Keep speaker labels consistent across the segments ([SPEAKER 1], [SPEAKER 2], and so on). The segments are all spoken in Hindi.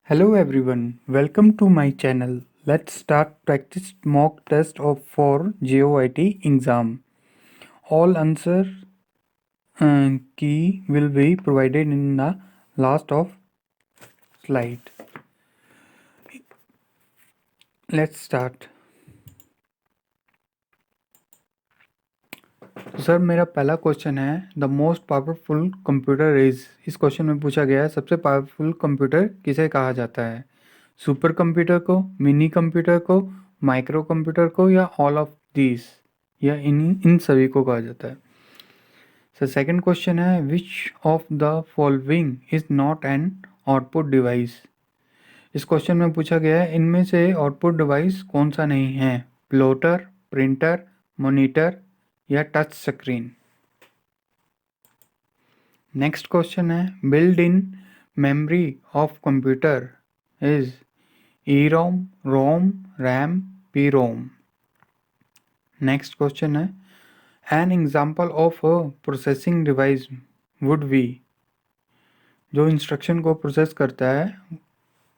[SPEAKER 1] Hello everyone, welcome to my channel. Let's start practice mock test of for JOIT exam. All answer key will be provided in the last of slide. Let's start. तो सर मेरा पहला क्वेश्चन है the most powerful computer is. इस क्वेश्चन में पूछा गया है सबसे पावरफुल कंप्यूटर किसे कहा जाता है। सुपर कंप्यूटर को, मिनी कंप्यूटर को, माइक्रो कंप्यूटर को या ऑल ऑफ दीज, या इन सभी को कहा जाता है। सर सेकंड क्वेश्चन है which of the following is not an output device. इस क्वेश्चन में पूछा गया है इनमें से आउटपुट डिवाइस कौन सा नहीं है। प्लॉटर, प्रिंटर, मॉनिटर या टच स्क्रीन। नेक्स्ट क्वेश्चन है build in memory of computer is EROM, ROM, RAM, PROM। Next question है an example of a processing device would be. जो इंस्ट्रक्शन को प्रोसेस करता है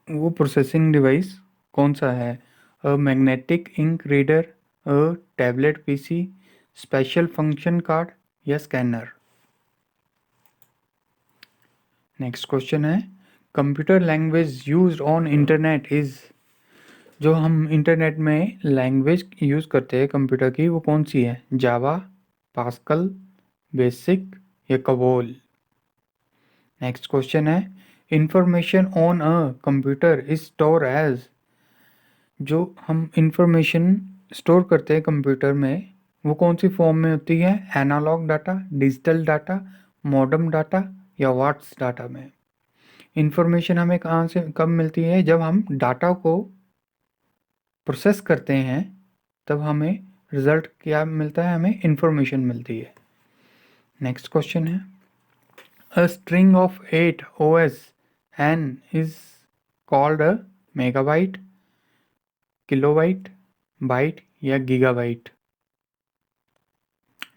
[SPEAKER 1] वो प्रोसेसिंग डिवाइस कौन सा है। A magnetic ink reader, a tablet PC, special function card या स्कैनर। नेक्स्ट क्वेश्चन है computer language used on internet is. जो हम इंटरनेट में लैंग्वेज यूज़ करते हैं कंप्यूटर की वो कौन सी है। जावा, पास्कल, बेसिक या कबोल। नेक्स्ट क्वेश्चन है information on a computer is store as. जो हम इंफॉर्मेशन स्टोर करते हैं कंप्यूटर में वो कौन सी फॉर्म में होती है। Analogue data, digital data, modern data या वाट्स डाटा में। इंफॉर्मेशन हमें कहाँ से कब मिलती है, जब हम डाटा को प्रोसेस करते हैं तब हमें रिजल्ट क्या मिलता है, हमें इंफॉर्मेशन मिलती है। नेक्स्ट क्वेश्चन है a string of 8 OS n is called a megabyte, kilobyte, byte या गीगाबाइट।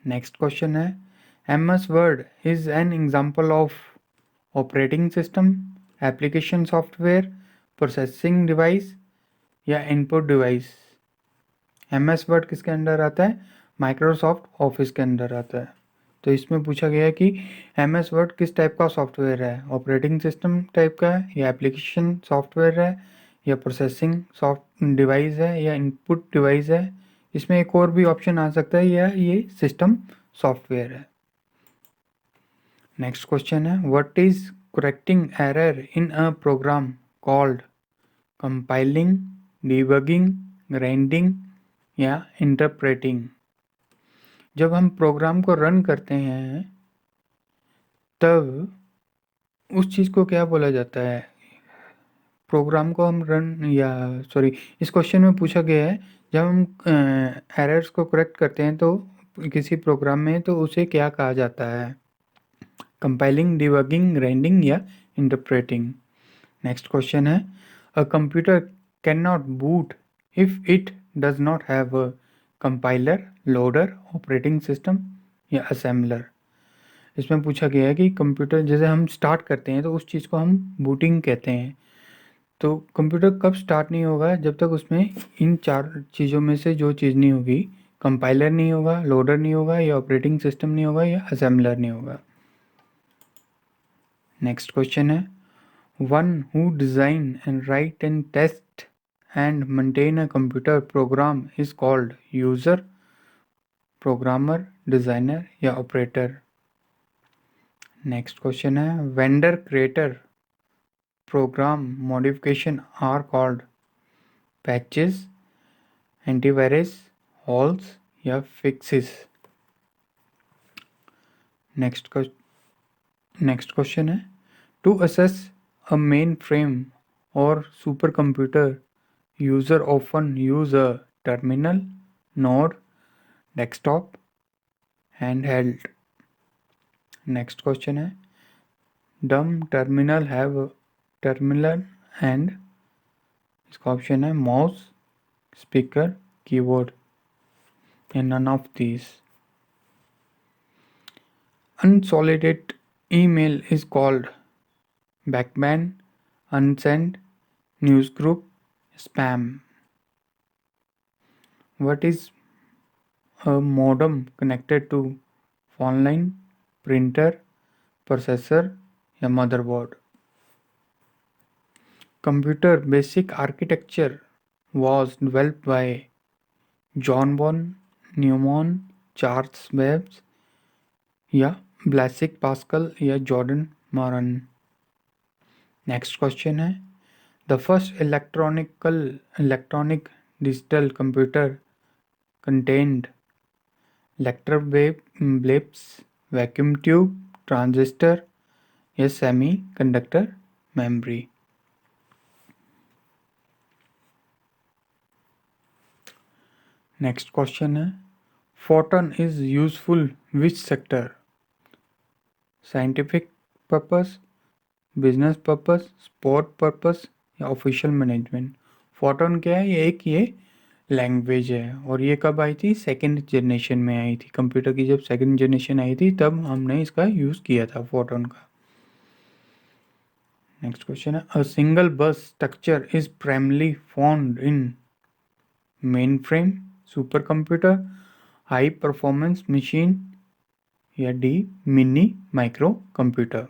[SPEAKER 1] नेक्स्ट क्वेश्चन है MS Word is an example of operating system, application software, processing device या इनपुट डिवाइस। MS वर्ड किसके अंडर आता है, माइक्रोसॉफ्ट ऑफिस के अंदर आता है। तो इसमें पूछा गया है कि MS वर्ड किस टाइप का सॉफ्टवेयर है, ऑपरेटिंग सिस्टम टाइप का है या एप्लीकेशन सॉफ्टवेयर है या प्रोसेसिंग सॉफ्ट डिवाइस है या इनपुट डिवाइस है। इसमें एक और भी ऑप्शन आ सकता है या ये सिस्टम सॉफ्टवेयर है। नेक्स्ट क्वेश्चन है what is correcting error in a program called. Compiling, debugging, grinding या इंटरप्रेटिंग। जब हम प्रोग्राम को रन करते हैं तब उस चीज़ को क्या बोला जाता है। प्रोग्राम को हम रन या सॉरी इस क्वेश्चन में पूछा गया है जब हम एरर्स को करेक्ट करते हैं तो किसी प्रोग्राम में तो उसे क्या कहा जाता है। कंपाइलिंग, डिबगिंग, ग्राइंडिंग या इंटरप्रेटिंग। नेक्स्ट क्वेश्चन है a computer can not boot if it does not have a compiler, loader, operating system या असेंबलर। इसमें पूछा गया है कि कंप्यूटर जैसे हम स्टार्ट करते हैं तो उस चीज़ को हम बूटिंग कहते हैं। तो कंप्यूटर कब स्टार्ट नहीं होगा, जब तक उसमें इन चार चीज़ों में से जो चीज़ नहीं होगी। कंपाइलर नहीं होगा, लोडर नहीं होगा या ऑपरेटिंग सिस्टम नहीं होगा या असेंबलर नहीं होगा। नेक्स्ट क्वेश्चन है one who design and write and test and maintain a computer program is called user, programmer, designer या ऑपरेटर। नेक्स्ट क्वेश्चन है vendor creator program modification are called patches, antivirus, holes या फिक्सेस। नेक्स्ट क्वेश्चन है to access a mainframe और super computer user often use a terminal, node, desktop, handheld. Next question है dumb terminal have terminal end. इसका ऑप्शन है माउस, स्पीकर, कीबोर्ड या none of these. Unsolicited email is called backban, unsent, newsgroup, spam. What is a modem connected to phone line, printer, processor या motherboard? Computer basic architecture was developed by John von Neumann, Charles Babbage या Blaise Pascal या Jordan Moran. नेक्स्ट क्वेश्चन है the first electronic digital computer contained electric blips, vacuum tube, transistor या semiconductor memory. Next question है photon is useful which sector? Scientific purpose, business purpose, sport purpose या ऑफिशियल मैनेजमेंट. फोटोन क्या है? ये लैंग्वेज है और ये कब आई थी? सेकंड जनरेशन में आई थी. कंप्यूटर की जब सेकंड जनरेशन आई थी तब हमने इसका यूज़ किया था फोटोन का. नेक्स्ट क्वेश्चन है a single bus structure is primarily found in mainframe, super computer, high performance machine या D mini micro computer.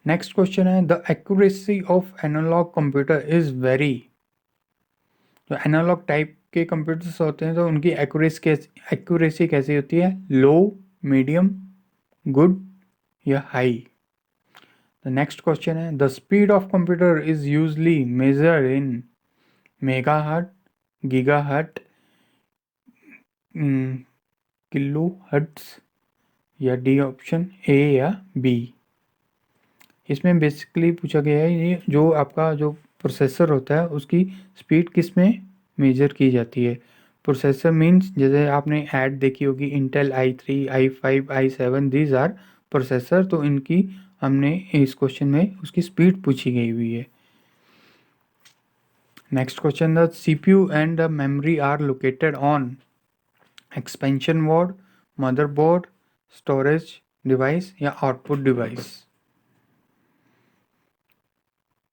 [SPEAKER 1] Next question है the accuracy of analog computer is very. जो एनालॉग टाइप के कंप्यूटर्स होते हैं तो उनकी एक्यूरेसी कैसी होती है? लो, मीडियम, गुड या हाई. द नेक्स्ट क्वेश्चन है the speed of computer is usually measured in megahertz, gigahertz, kilohertz या डी ऑप्शन ए या बी. इसमें बेसिकली पूछा गया है ये जो आपका जो प्रोसेसर होता है उसकी स्पीड किस में मेजर की जाती है. प्रोसेसर मींस जैसे आपने ऐड देखी होगी Intel i3, i5, i7 these are processor. तो इनकी हमने इस क्वेश्चन में उसकी स्पीड पूछी गई हुई है. Next question the CPU and the memory are located on expansion board, motherboard, storage device या आउटपुट डिवाइस.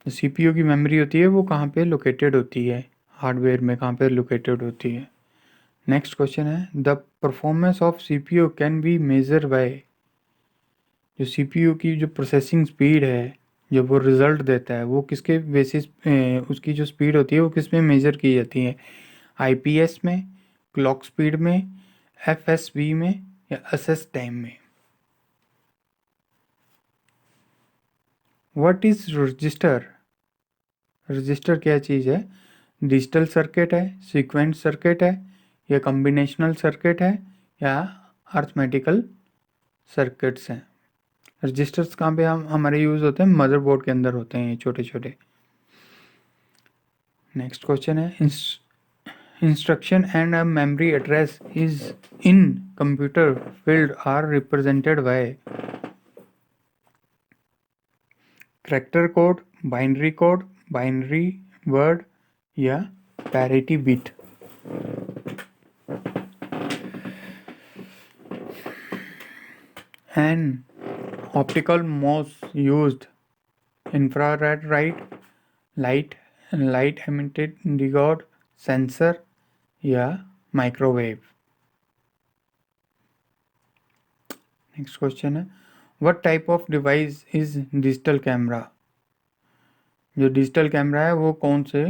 [SPEAKER 1] CPU की मेमोरी होती है वो कहाँ पे लोकेटेड होती है? हार्डवेयर में कहाँ पे लोकेटेड होती है. नेक्स्ट क्वेश्चन है the performance of CPU can be measure by. जो CPU की जो प्रोसेसिंग स्पीड है जब वो रिजल्ट देता है वो किसके बेसिस उसकी जो स्पीड होती है वो किस में मेजर की जाती है? IPS में, क्लॉक स्पीड में, FSV में या SS टाइम में. What is register? रजिस्टर क्या चीज़ है? डिजिटल सर्किट है, सीक्वेंस सर्किट है या कॉम्बिनेशनल सर्किट है या अर्थमेटिकल सर्किट्स हैं. रजिस्टर्स कहाँ पे हमारे यूज़ होते हैं? मदरबोर्ड के अंदर होते हैं ये छोटे छोटे. नेक्स्ट क्वेश्चन है instruction and a memory address is in computer field are represented by character code, binary word या parity bit. An optical mouse used infrared light emitted diode sensor या microwave. नेक्स्ट क्वेश्चन है what type of device is digital camera? जो डिजिटल कैमरा है वो कौन से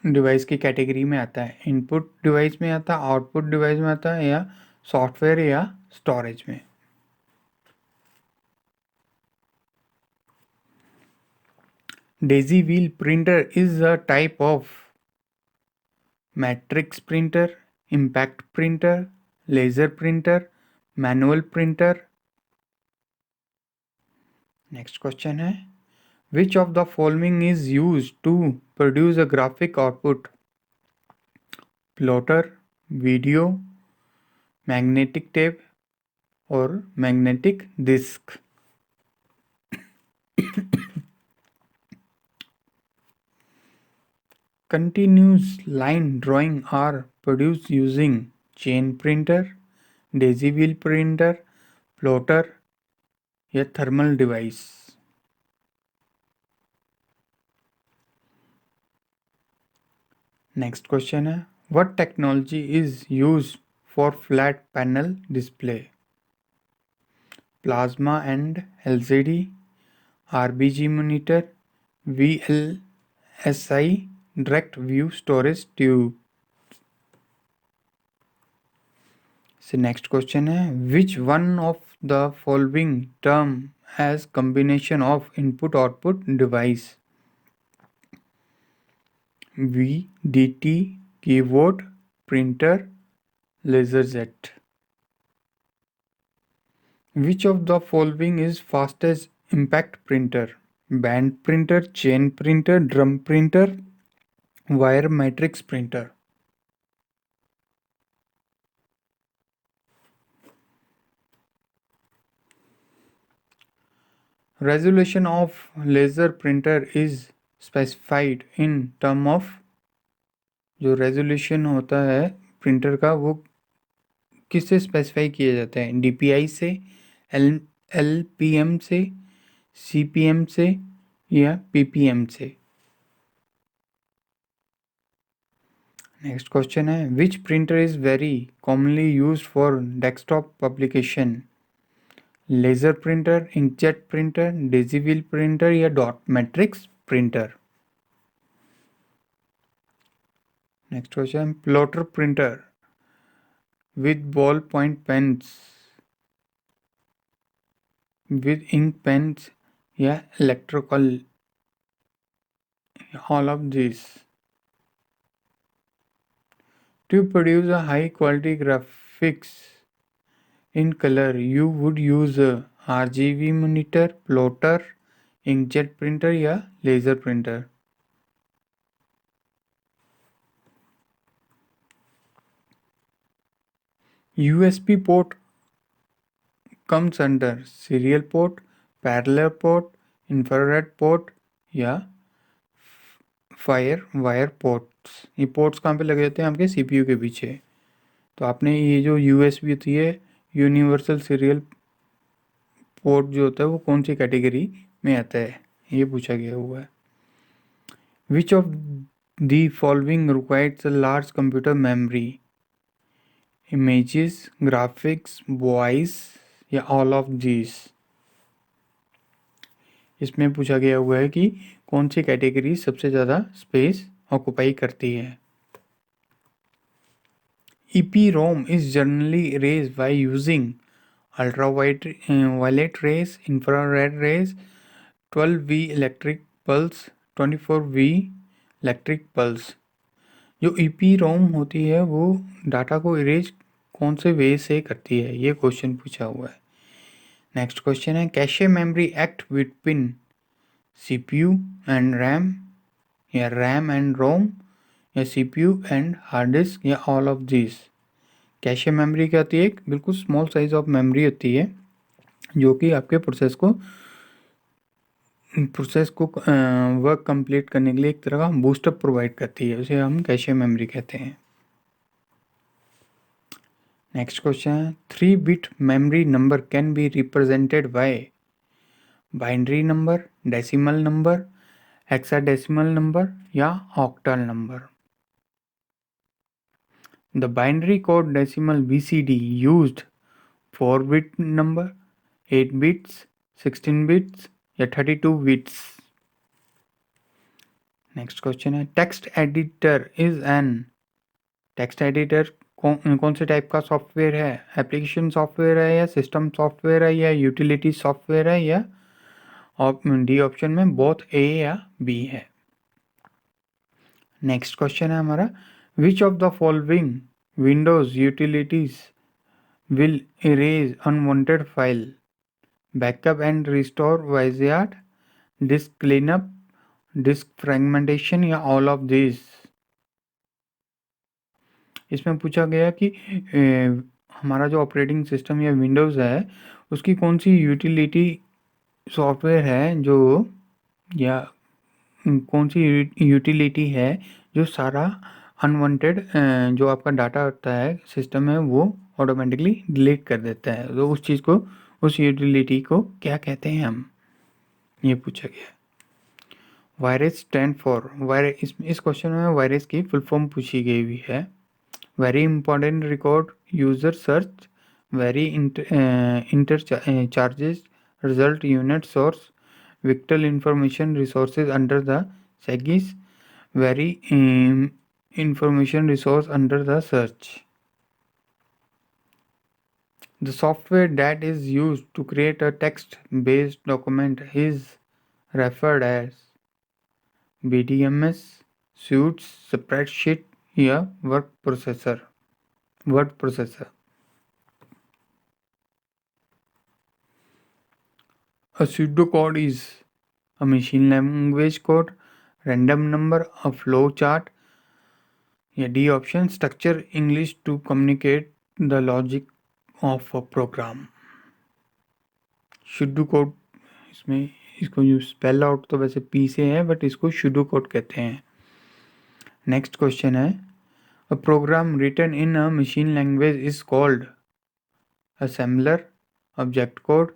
[SPEAKER 1] डिवाइस की कैटेगरी में आता है? इनपुट डिवाइस में आता है, आउटपुट डिवाइस में आता है या सॉफ्टवेयर या स्टोरेज में. Daisy wheel printer is a type of matrix printer, impact printer, laser printer, manual printer. Next question है which of the following is used to produce a graphic output? Plotter, video, magnetic tape or magnetic disk. Continuous line drawing are produced using chain printer, daisy wheel printer, plotter या थर्मल डिवाइस। नेक्स्ट क्वेश्चन है, what technology is used for flat panel display? Plasma and LCD, RBG monitor, VLSI, direct view storage tube. So next question है, which one of the following term as combination of input output device? VDT, keyboard, printer, laserjet. Which of the following is fastest impact printer? Band printer, chain printer, drum printer, wire matrix printer. Resolution of laser printer is specified in term of, जो रेजोल्यूशन होता है प्रिंटर का वो किससे स्पेसिफाई किए जाते हैं? DPI से, LPM से, CPM से या PPM से? नेक्स्ट क्वेश्चन है, which printer is very commonly used for desktop publication? Laser printer, inkjet printer, daisy wheel printer या dot matrix printer? Next question, plotter printer with ballpoint pens, with ink pens या electrical, all of these. To produce a high quality graphics in color, you would use a RGB monitor, plotter, inkjet printer या laser printer? USB port comes under serial port, parallel port, infrared port या फायर वायर पोर्ट्स। ये पोर्ट्स कहाँ पे लगे होते हैं? आपके CPU के पीछे। तो आपने ये जो USB होती है, यूनिवर्सल सीरियल पोर्ट जो होता है, वो कौन सी कैटेगरी में आता है, ये पूछा गया हुआ है। Which of the following requires a large computer memory? Images, graphics, voice या ऑल ऑफ दीज? इसमें पूछा गया हुआ है कि कौन सी कैटेगरी सबसे ज़्यादा स्पेस ऑक्युपाई करती है। EPROM is generally erased by using ultraviolet rays, infrared rays, 12V electric pulse, 24V electric pulse। जो EPROM होती है वो डाटा को इरेज कौन से वे से करती है, ये क्वेश्चन पूछा हुआ है। नेक्स्ट क्वेश्चन है, cache memory act between CPU and RAM या रैम एंड रोम या CPU एंड हार्ड डिस्क या all of this? Cache memory क्या होती है? एक बिल्कुल स्मॉल साइज ऑफ मेमोरी होती है जो कि आपके प्रोसेस को वर्क कंप्लीट करने के लिए एक तरह का बूस्टअप प्रोवाइड करती है, उसे हम कैशे मेमोरी कहते हैं। नेक्स्ट क्वेश्चन है, 3-bit memory number can be represented by binary number, decimal number, hexadecimal number या octal number? The binary code decimal BCD used 4-bit number, 8 bits, 16 bits या 32 bits? नेक्स्ट क्वेश्चन है, text editor is an, text editor कौन से टाइप का सॉफ्टवेयर है? एप्लीकेशन सॉफ्टवेयर है या सिस्टम सॉफ्टवेयर है या यूटिलिटी सॉफ्टवेयर है या डी ऑप्शन में बोथ ए या बी है? नेक्स्ट क्वेश्चन है हमारा, विच of the following Windows utilities will erase unwanted file? Backup and restore Wizard, disk cleanup, disk fragmentation या all of these? इसमें पूछा गया कि हमारा जो ऑपरेटिंग सिस्टम या विंडोज़ है उसकी कौन सी यूटिलिटी सॉफ्टवेयर है जो, या कौन सी यूटिलिटी है जो सारा अनवांटेड जो आपका डाटा होता है सिस्टम में वो ऑटोमेटिकली डिलीट कर देता है। तो उस चीज़ को, उस यूटिलिटी को क्या कहते हैं हम, ये पूछा गया है। वायरस स्टैंड फॉर, वायरस, इस क्वेश्चन में वायरस की फुल फॉर्म पूछी गई हुई है। Very important record user search, very inter charges result unit source, victor information resources under the सेगिस, very information resource under the search. The software that is used to create a text-based document is referred as BDMS, Suites, Spreadsheet या Word Processor. Word Processor. A pseudocode is a machine language code, random number, a flow chart, या D option, structure English to communicate the logic of a program. Pseudo code, इसमें इसको जो स्पेल आउट तो वैसे पी से है बट इसको शुडो कोड कहते हैं। नेक्स्ट क्वेश्चन है, a program written in a machine language is called assembler, object code,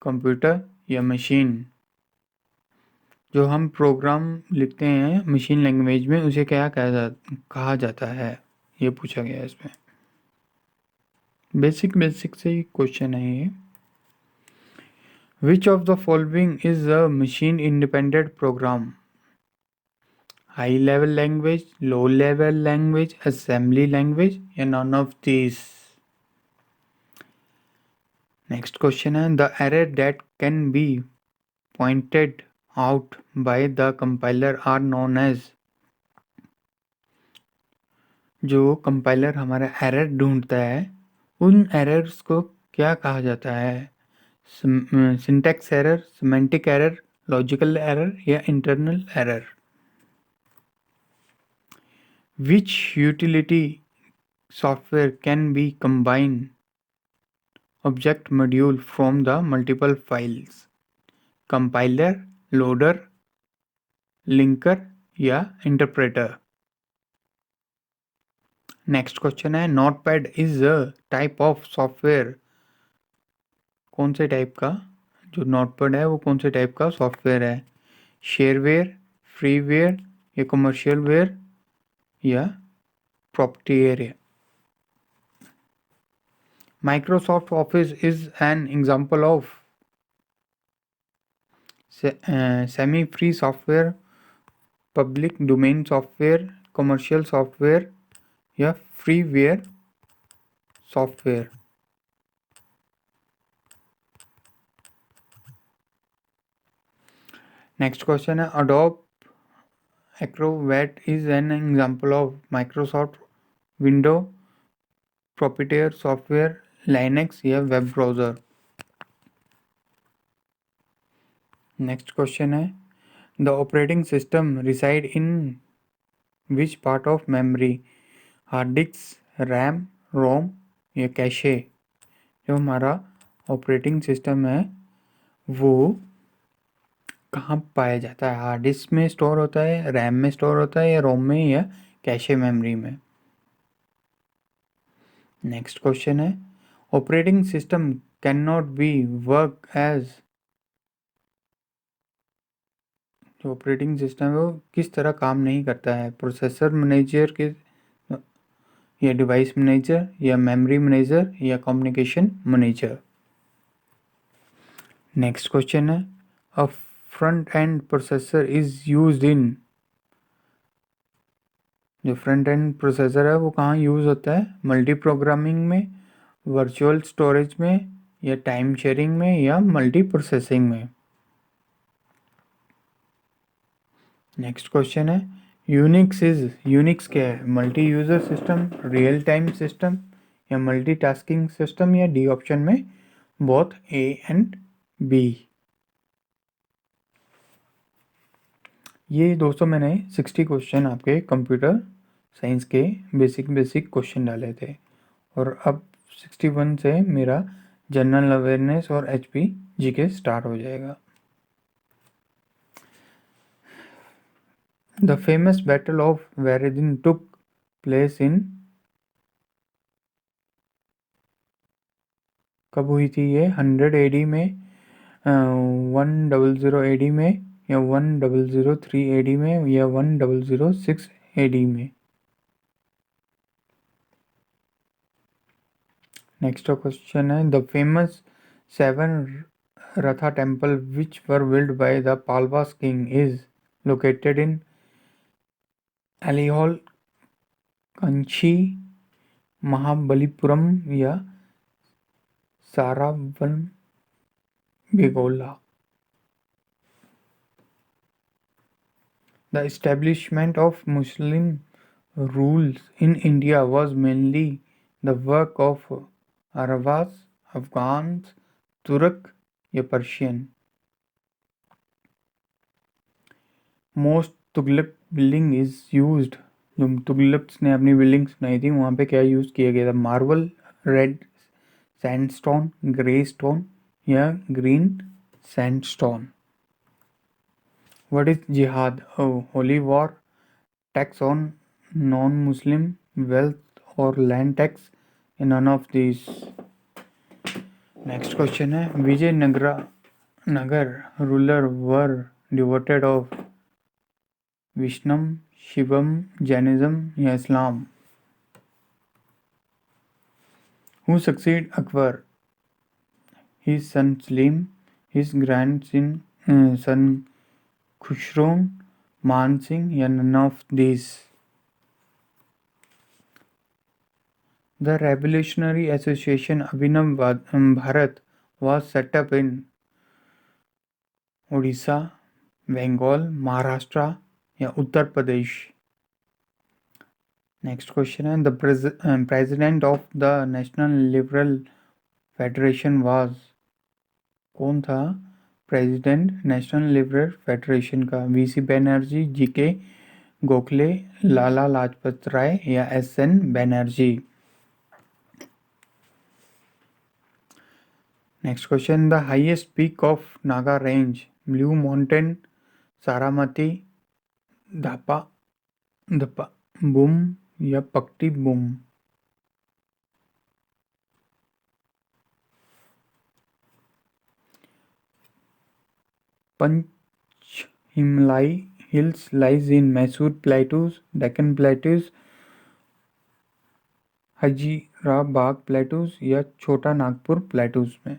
[SPEAKER 1] computer या मशीन। जो हम प्रोग्राम लिखते हैं मशीन लैंग्वेज में उसे क्या कहा जाता है, ये पूछा गया है इसमें। बेसिक से ही क्वेश्चन है ये। Which of the following is a machine independent program? High level language, low level language, assembly language या none of these? Next question है, the error that can be pointed out by the compiler are known as। जो कंपाइलर हमारा एरर ढूंढता है उन एरर्स को क्या कहा जाता है? Syntax error, semantic error, logical error या internal error. Which utility software can be combine object module from the multiple files? Compiler, loader, linker या interpreter? नेक्स्ट क्वेश्चन है, notepad is a type of software. कौन से टाइप का, जो नोटपैड है वो कौन से टाइप का सॉफ्टवेयर है? शेयरवेयर, फ्रीवेयर या कमर्शियल वेयर या property area. Microsoft Office is an example of semi-free software, public domain software, commercial software या freeware software। नेक्स्ट क्वेश्चन है, Adobe Acrobat is an example of Microsoft Windows proprietary software, Linux या वेब ब्राउज़र। नेक्स्ट क्वेश्चन है, the operating system reside in which part of memory? Hard disk, RAM, ROM या कैशे। जो हमारा ऑपरेटिंग सिस्टम है वो कहाँ पाया जाता है? हार्ड डिस्क में स्टोर होता है, रैम में स्टोर होता है या रोम में या कैशे मेमोरी में। नेक्स्ट क्वेश्चन है, operating system can not be work as. जो ऑपरेटिंग सिस्टम है वो किस तरह काम नहीं करता है? प्रोसेसर मैनेजर के या डिवाइस मैनेजर या मेमोरी मैनेजर या कम्युनिकेशन मैनेजर। नेक्स्ट क्वेश्चन है, a front end processor is used in. जो फ्रंट एंड प्रोसेसर है वो कहाँ यूज़ होता है? मल्टी प्रोग्रामिंग में, वर्चुअल स्टोरेज में या टाइम शेयरिंग में या मल्टी प्रोसेसिंग में। नेक्स्ट क्वेश्चन है, यूनिक्स क्या है? Multi user system, real time system या मल्टी टास्किंग सिस्टम या डी ऑप्शन में बोथ ए एंड बी। ये दोस्तों मैंने 60 क्वेश्चन आपके कंप्यूटर साइंस के बेसिक क्वेश्चन डाले थे और अब 61 से मेरा जनरल अवेयरनेस और HP GK स्टार्ट हो जाएगा। The famous Battle of Varadin took place in, कब हुई थी ये? 100 AD में, 100 AD में, या 1003 AD में, या 1006 AD में? नेक्स्ट क्वेश्चन है, the famous 7 Ratha temple which were built by the Palwas king is located in Aihole, Kanchi, Mahabalipuram या सारावनबेगोला? The establishment of Muslim rules in India was mainly the work of Arabs, Afghans, Turk या Persian? Most Tughlaq building is used, जो तुगलक्स ने अपनी बिल्डिंग्स बनाई थी वहाँ पे क्या यूज़ किया गया था? Marble, red sandstone, grey stone या green sandstone? What is jihad? Oh, holy war, tax on non-Muslim, wealth or land tax? None of these. Next question है, Vijay Nagar ruler were devoted of Vishnam, Shivam, Jainism या Islam? Who succeeded Akbar? His son Selim, his grandson Khusro, मान सिंह या none of these? The Revolutionary Association Abhinav Bharat was set up in Odisha, Bengal, Maharashtra या उत्तर प्रदेश? नेक्स्ट क्वेश्चन है, the president of the national liberal federation was? कौन था प्रेसिडेंट नेशनल लिबरल फेडरेशन का? वीसी बैनर्जी, जीके गोखले, लाला लाजपत राय या SN Banerjee? Next question, the highest peak of Naga range? Blue mountain, Saramati, Dapha Bum या पक्टी बूम? पंचहिमलाई hills lies in Mysore plateaus, Deccan plateaus, Hazaribagh plateaus या छोटा नागपुर प्लेटूज में?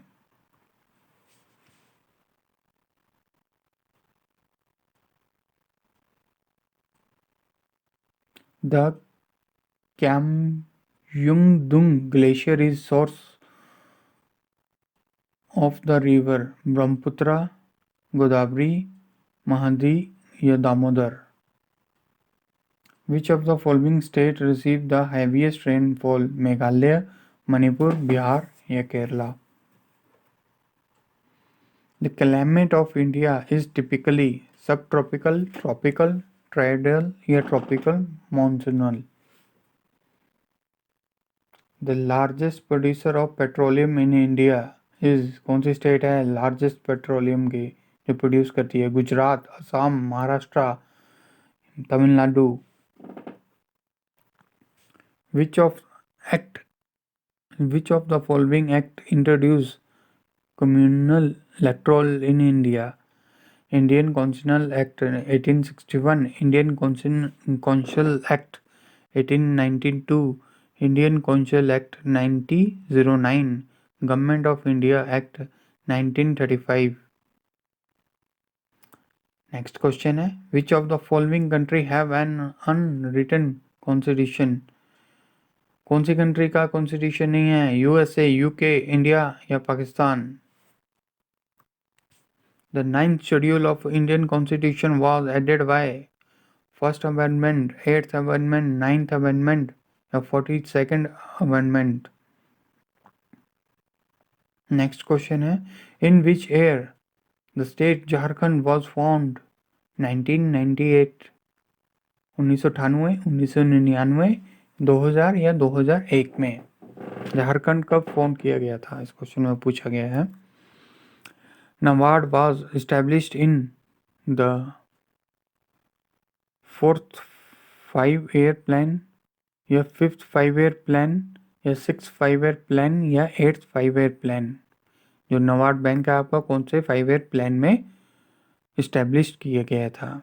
[SPEAKER 1] The Kamyungdung Glacier is source of the river Brahmaputra, Godavari, Mahadi या Damodar? Which of the following states received the heaviest rainfall? Meghalaya, Manipur, Bihar या Kerala? The climate of India is typically subtropical, tropical, tidal या tropical monsoonal? The largest producer of petroleum in India is? कौन सी स्टेट है लार्जेस्ट पेट्रोलियम की जो प्रोड्यूस करती है? Gujarat, Assam, Maharashtra, Tamil Nadu? Which of the following act introduced communal electoral in India? Indian Constitutional Act 1861, Indian Constitutional Act 1892, Indian Constitutional Act 1909, Government of India Act 1935? Next question है, which of the following country have an unwritten constitution? कौन सी कंट्री का कॉन्स्टिट्यूशन नहीं है? यूएसए, यूके, इंडिया या Pakistan? The 9th schedule of Indian Constitution was added by First Amendment, 8th Amendment, 9th Amendment या 42nd Amendment? Next question है, in which year the state Jharkhand was formed? 1998, 1998, 1999, 2000 या 2001 में? झारखंड कब फॉर्म किया गया था इस क्वेश्चन में पूछा गया है। NABARD was established in the 4th 5-year plan, या 5th 5 ईयर प्लान या 6th 5 ईयर प्लान या 8th 5 ईयर प्लान? जो नबार्ड बैंक है आपका कौन से 5 ईयर प्लान में इस्टेब्लिश किया गया था?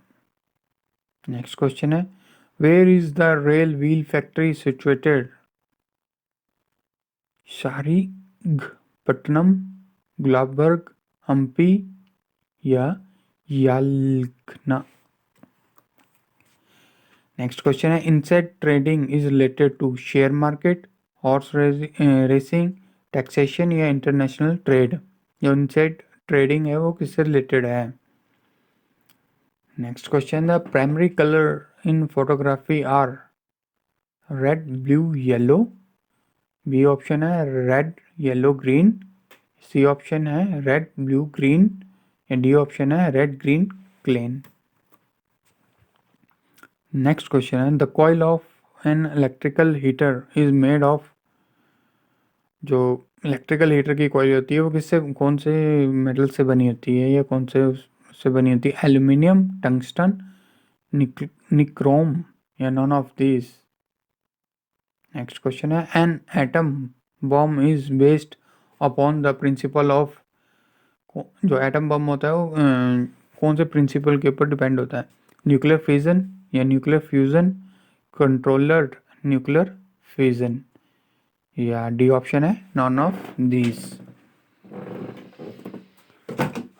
[SPEAKER 1] नेक्स्ट क्वेश्चन है, where is the rail wheel factory situated? Srirangapatnam, Gulbarga, Hampi या याल्कना? नेक्स्ट क्वेश्चन है, inside trading is related to share market, horse racing, taxation या इंटरनेशनल ट्रेड? जो इनसाइड ट्रेडिंग है वो किससे रिलेटेड है? Next question, the primary colour in photography are red, blue, yellow? B option है red, yellow, green. C option है रेड, ब्लू, ग्रीन। या डी ऑप्शन है red, green, clean. Next question है, the coil of an electrical heater is made of? जो इलेक्ट्रिकल हीटर की कॉइल होती है वो किससे, कौन से मेटल से बनी होती है या कौन से बनी होती है? एल्यूमिनियम, टंगस्टन, निक्रोम या none of this? Next question है, an atom bomb is based upon the principle of? जो एटम बम होता है वो कौन से प्रिंसिपल के ऊपर डिपेंड होता है? न्यूक्लियर फिजन या nuclear fusion, controlled nuclear fission? या डी ऑप्शन है none of these?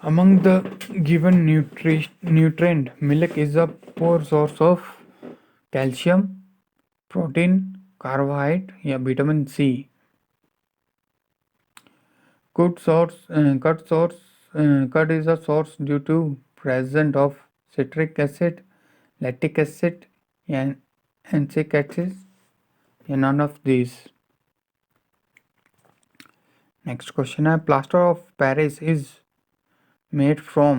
[SPEAKER 1] Among the given nutrient milk is a poor source of calcium, protein, carbohydrate या vitamin C? Curd is a source due to presence of citric acid, lactic acid, and acetic acid, and none of these. Next question है, plaster of Paris is made from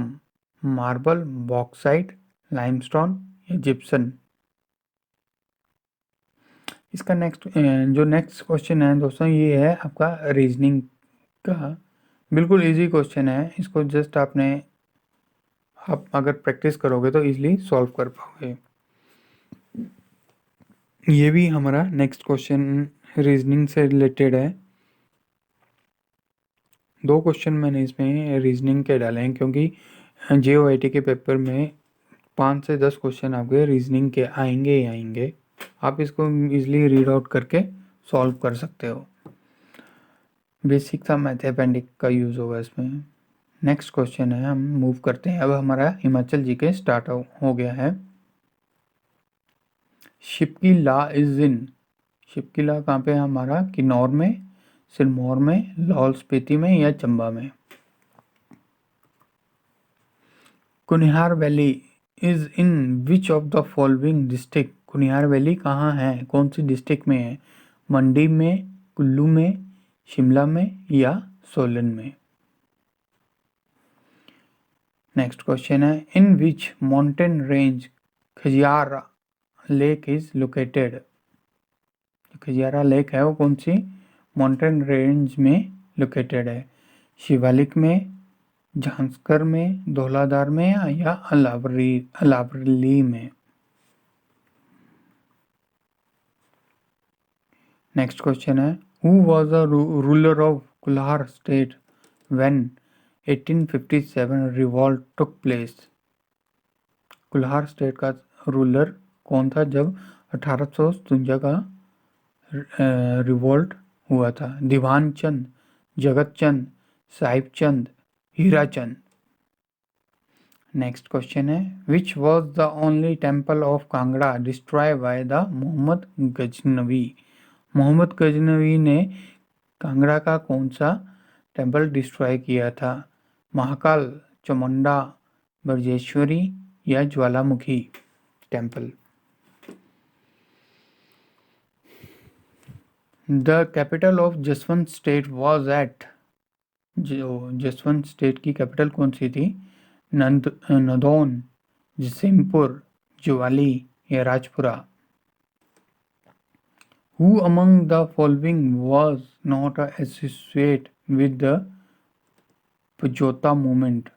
[SPEAKER 1] marble, bauxite, limestone या gypsum? इसका नेक्स्ट क्वेश्चन है दोस्तों, ये है आपका रीजनिंग का। बिल्कुल इजी क्वेश्चन है, इसको जस्ट आप अगर प्रैक्टिस करोगे तो इजीली सॉल्व कर पाओगे। ये भी हमारा नेक्स्ट क्वेश्चन रीजनिंग से रिलेटेड है। 2 क्वेश्चन मैंने इसमें रीजनिंग के डाले हैं क्योंकि JOIT के पेपर में 5 से 10 क्वेश्चन आपके रीजनिंग के आएंगे ही आएंगे। आप इसको इजीली रीड आउट करके सॉल्व कर सकते हो। बेसिक सा मैथमेटिक्स का यूज़ होगा इसमें। नेक्स्ट क्वेश्चन है, हम मूव करते हैं। अब हमारा हिमाचल जीके स्टार्ट हो गया है। Shipkila is in? शिपकीला कहाँ पे है हमारा? किन्नौर में, सिरमौर में, लाहौल स्पीति में या चंबा में? Kunihar valley is in which of the following district? Kunihar valley कहाँ है, कौन सी डिस्ट्रिक्ट में है? मंडी में, कुल्लू में, शिमला में या सोलन में? नेक्स्ट क्वेश्चन है, in which mountain range Khajjiar lake is located? Khajjiar lake है वो कौन सी माउंटेन रेंज में लोकेटेड है? शिवालिक में, झांसकर में, धौलाधार में या अलावली में? नेक्स्ट क्वेश्चन है, who was the ruler of Kulhar state when 1857 revolt took place? Kulhar state का रूलर कौन था जब 1857 का रिवॉल्ट हुआ था? दीवान चंद, जगत चंद, साहिब चंद, हीरा चंद? नेक्स्ट क्वेश्चन है, which was the only temple of Kangra destroy by the Mohammad Ghaznavi? Mohammad Ghaznavi ने कांगड़ा का कौन सा टेम्पल डिस्ट्रॉय किया था? महाकाल, चामुंडा, ब्रजेश्वरी या ज्वालामुखी temple? The capital of Jaswant state was at? जो जसवंत स्टेट की कैपिटल कौन सी थी? नदौन, जसीमपुर, ज्वाली या Rajpura? Who among the following was not associated with the Pajhota movement?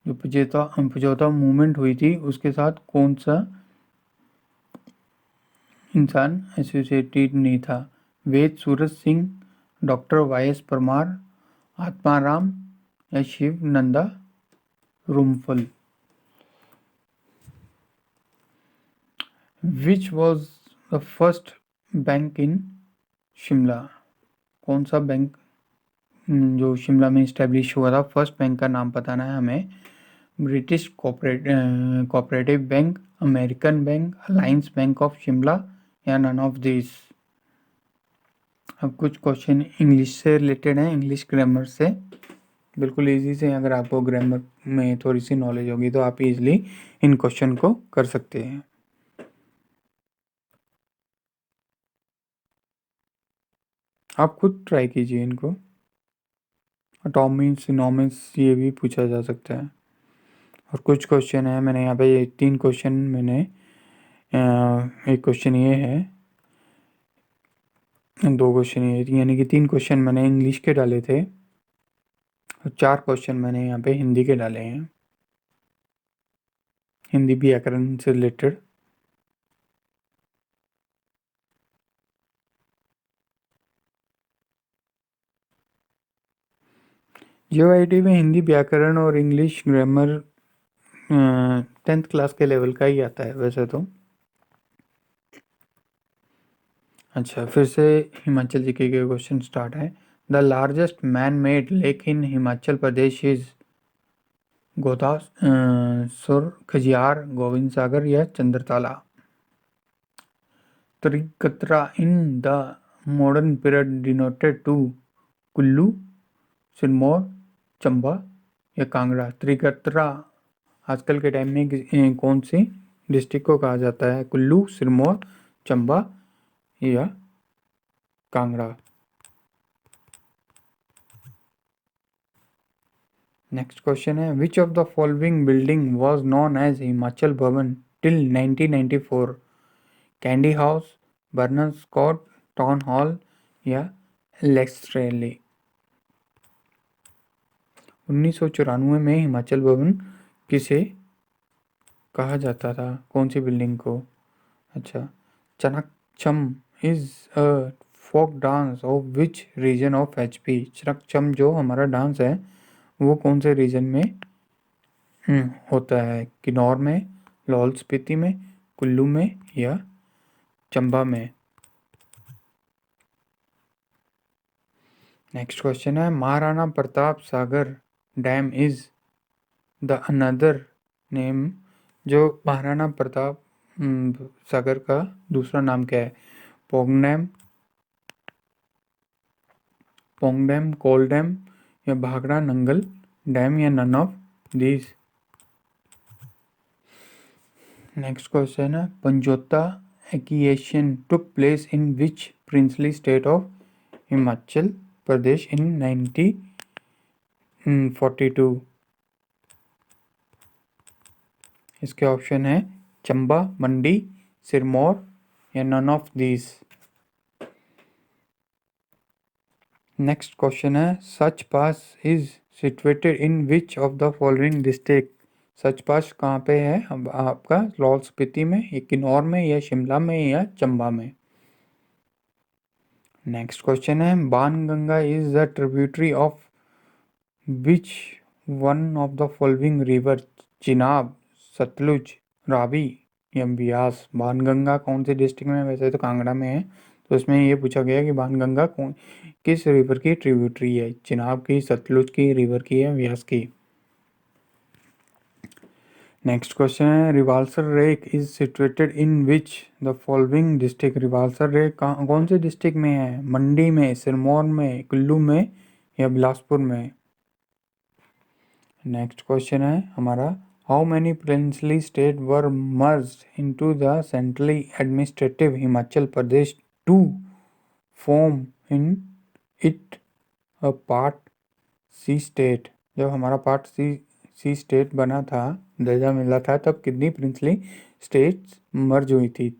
[SPEAKER 1] जो पजौता मूवमेंट हुई थी उसके साथ कौन सा इंसान एसोसिएटेड नहीं था। Ved Suraj Singh, doctor YS. परमार, आत्माराम या Shiv Nanda Rumphal. Which was the first bank in Shimla? कौन सा बैंक जो शिमला में इस्टेब्लिश हुआ था, फर्स्ट बैंक का नाम बताना है हमें। British cooperative bank, American bank, alliance bank of Shimla या नन ऑफ दिस। अब कुछ क्वेश्चन इंग्लिश से रिलेटेड हैं, इंग्लिश ग्रामर से, बिल्कुल इजी से। अगर आपको ग्रामर में थोड़ी सी नॉलेज होगी तो आप इजीली इन क्वेश्चन को कर सकते हैं। आप खुद ट्राई कीजिए इनको। अटोमिक सिनोमिक्स ये भी पूछा जा सकता है। और कुछ क्वेश्चन है, मैंने यहाँ पे 3 क्वेश्चन मैंने एक क्वेश्चन ये है, 2 क्वेश्चन ये, यानी कि 3 क्वेश्चन मैंने इंग्लिश के डाले थे और 4 क्वेश्चन मैंने यहाँ पे हिंदी के डाले हैं, हिंदी व्याकरण से रिलेटेड। JOIT में हिंदी व्याकरण और इंग्लिश ग्रामर 10th क्लास के लेवल का ही आता है वैसे तो। अच्छा, फिर से हिमाचल जीके के क्वेश्चन स्टार्ट है। The largest man made lake in Himachal Pradesh is Godasur, Khajjiar, Gobind Sagar या Chandratal. Trikatra in the modern period denoted to Kullu, Sirmaur, Chamba या कांगड़ा। त्रिकत्रा आजकल के टाइम में कौन सी डिस्ट्रिक्ट को कहा जाता है? कुल्लू, सिरमौर, चंबा या कांगड़ा। नेक्स्ट क्वेश्चन है, which of the following building was known as Himachal Bhavan till 1994? Kennedy House, Barnes Court, Town Hall या लेक्सरेली। 1994 में हिमाचल भवन किसे कहा जाता था? कौन सी बिल्डिंग को? अच्छा, Chanakcham is a folk dance of which region of HP? Chanakcham जो हमारा डांस है वो कौन से रीजन में होता है? किन्नौर में, लाहौल स्पीति में, कुल्लू में या चंबा में। नेक्स्ट क्वेश्चन है, Maharana Pratap Sagar dam is the another name. जो महाराणा प्रताप सागर का दूसरा नाम क्या है? पोंग डैम, कोल डैम या भाखड़ा नंगल डैम या none of these. Next question है, Panjota acquisition took place in which princely state of Himachal Pradesh in 1942? इसके ऑप्शन है चंबा, मंडी, सिरमौर या none of these. Next question है, Sach pass is situated in which of the following district? Sach pass कहाँ पे है अब आपका? लाहौल स्पीति में या किन्नौर में या शिमला में या चंबा में। नेक्स्ट क्वेश्चन है, Banganga is the tributary of which one of the following river? Chenab, Sutlej, Ravi या ब्यास। बाणगंगा कौन से डिस्ट्रिक्ट में? वैसे तो कांगड़ा में है, तो इसमें ये पूछा गया कि बाणगंगा कौन किस रिवर की ट्रिब्यूटरी है? चिनाब की, सतलुज की, रिवर की या व्यास की। नेक्स्ट क्वेश्चन है, Rewalsar lake is situated in which the following district? Rewalsar lake कौन से डिस्ट्रिक्ट में है? मंडी में, सिरमौर में, कुल्लू में या बिलासपुर में। नेक्स्ट क्वेश्चन है हमारा, how many princely state were merged into the centrally administrative Himachal Pradesh to form in it a part C state? जब हमारा पार्ट सी स्टेट बना था, दर्जा मिला था, तब कितनी प्रिंसली स्टेट्स मर्ज हुई थी?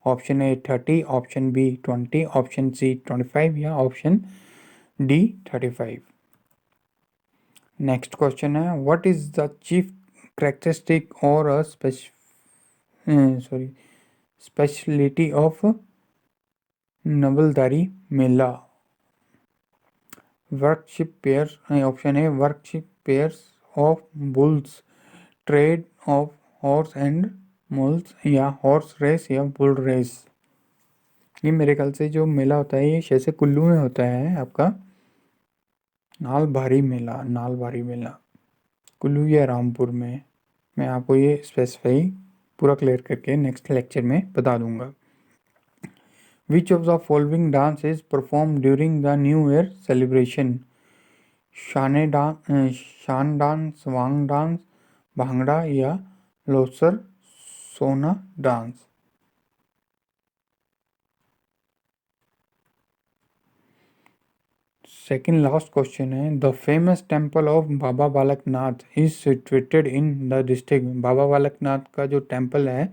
[SPEAKER 1] Option A 30, option B 20, option C 25 या ऑप्शन डी 35। नेक्स्ट क्वेश्चन है, what is the chief characteristic और speciality of Navaldari Mela. Worship pairs, option A worship pairs of bulls, trade of horse and mules, या हॉर्स रेस या बुल रेस। ये मेरे ख्याल से जो मेला होता है ये शायद से कुल्लू में होता है आपका, नालबारी मेला कुल्लू या रामपुर में। मैं आपको ये स्पेसिफाई पूरा क्लियर करके नेक्स्ट लेक्चर में बता दूंगा। Which of the following dance is perform during the new year celebration? Shan dance, Wang dance, Bhangra या Losar Shona dance. Second last question है, the famous temple of Baba Balaknath is situated in the district. Baba Balaknath का जो टेम्पल है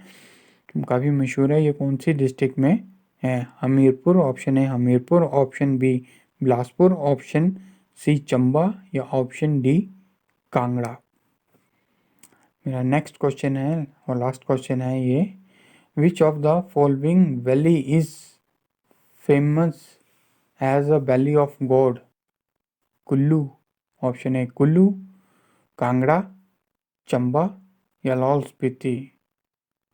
[SPEAKER 1] काफ़ी मशहूर है, ये कौन सी डिस्ट्रिक्ट में है? Hamirpur, option A Hamirpur, option B Bilaspur, option C Chamba या ऑप्शन डी कांगड़ा। मेरा नेक्स्ट क्वेश्चन है और लास्ट क्वेश्चन है ये, which of the following valley is famous as a valley of god? Kullu, option A Kullu, Kangra, Chamba या Lahaul Spiti.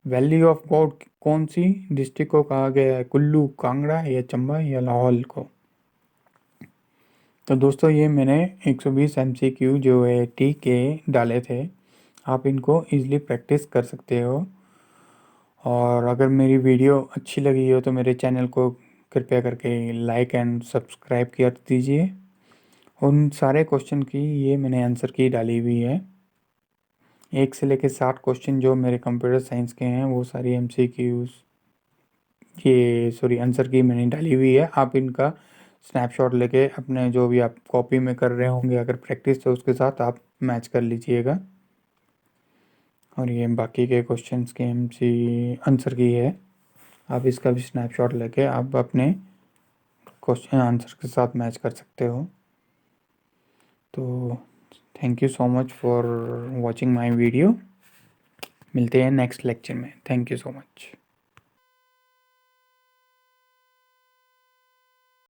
[SPEAKER 1] Valley of god कौन सी डिस्ट्रिक्ट को कहा गया है? कुल्लू, कांगड़ा या चंबा या लाहौल को? तो दोस्तों ये मैंने 120 MCQ जो है टी के डाले थे, आप इनको इजीली प्रैक्टिस कर सकते हो। और अगर मेरी वीडियो अच्छी लगी हो तो मेरे चैनल को कृपया करके लाइक एंड सब्सक्राइब कर दीजिए। उन सारे क्वेश्चन की ये मैंने आंसर की डाली हुई है, 1 से लेकर 60 क्वेश्चन जो मेरे कंप्यूटर साइंस के हैं वो सारी MCQs आंसर की मैंने डाली हुई है। आप इनका स्नैपशॉट लेके अपने जो भी आप कॉपी में कर रहे होंगे अगर प्रैक्टिस, तो उसके साथ आप मैच कर लीजिएगा। और ये बाकी के क्वेश्चंस के आंसर की है, आप इसका भी स्नैपशॉट लेके आप अपने क्वेश्चन आंसर के साथ मैच कर सकते हो। तो thank you so much for watching my video. मिलते हैं नेक्स्ट लेक्चर में। Thank you so much.